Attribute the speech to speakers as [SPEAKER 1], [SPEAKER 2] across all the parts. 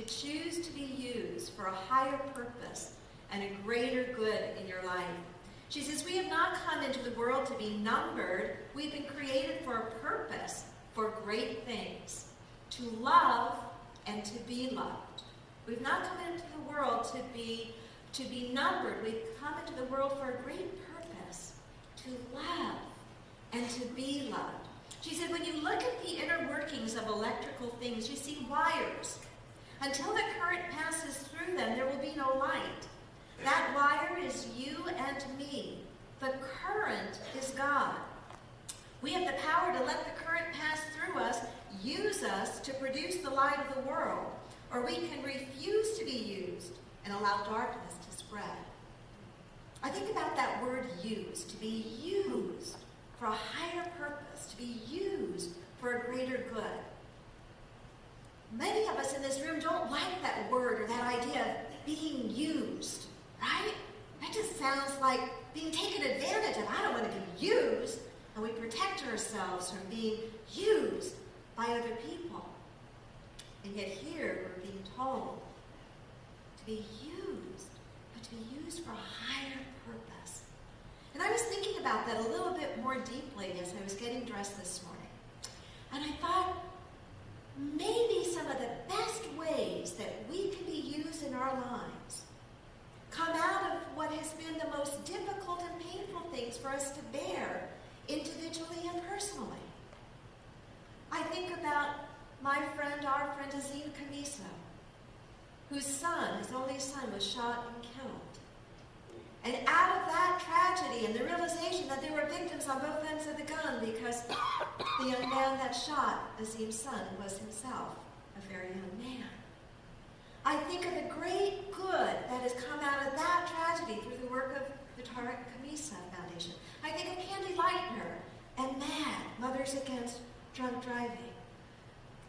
[SPEAKER 1] to choose to be used for a higher purpose and a greater good in your life. She says, we have not come into the world to be numbered. We've been created for a purpose, for great things, to love and to be loved. We've not come into the world to be numbered. We've come into the world for a great purpose, to love and to be loved. She said, when you look at the inner workings of electrical things, you see wires. Until the current passes through them, there will be no light. That wire is you and me. The current is God. We have the power to let the current pass through us, use us to produce the light of the world, or we can refuse to be used and allow darkness to spread. I think about that word used, to be used for a higher purpose, to be used for a greater good. Many of us in this room don't like that word or that idea of being used, right? That just sounds like being taken advantage of. I don't want to be used. And we protect ourselves from being used by other people. And yet here we're being told to be used, but to be used for a higher purpose. And I was thinking about that a little bit more deeply as I was getting dressed this morning. And I thought, maybe some of the best ways that we can be used in our lives come out of what has been the most difficult and painful things for us to bear individually and personally. I think about our friend Azim Kamisa, whose only son, was shot and killed. And out of that tragedy and the realization that there were victims on both ends of the gun because the young man that shot Azim's son was himself a very young man. I think of the great good that has come out of that tragedy through the work of the Tariq Kamisa Foundation. I think of Candy Lightner and MAD, Mothers Against Drunk Driving.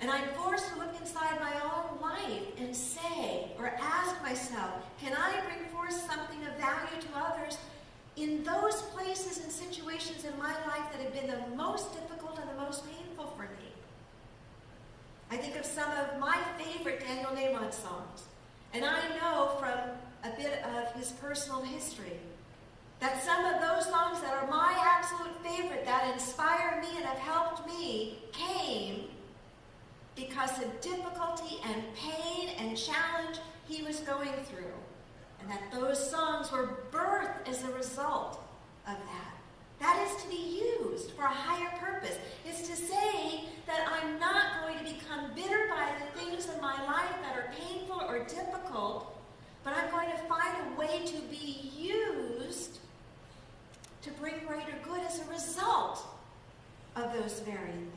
[SPEAKER 1] And I'm forced to look inside my own life and say, or ask myself, can I bring forth something of value to others in those places and situations in my life that have been the most difficult and the most painful for me? I think of some of my favorite Daniel Nahmod songs. And I know from a bit of his personal history that some of those songs that are my absolute favorite, that inspire me and have helped me, came because of difficulty and pain and challenge he was going through. And that those songs were birthed as a result of that. That is to be used for a higher purpose. It's to say that I'm not going to become bitter by the things in my life that are painful or difficult, but I'm going to find a way to be used to bring greater good as a result of those very things.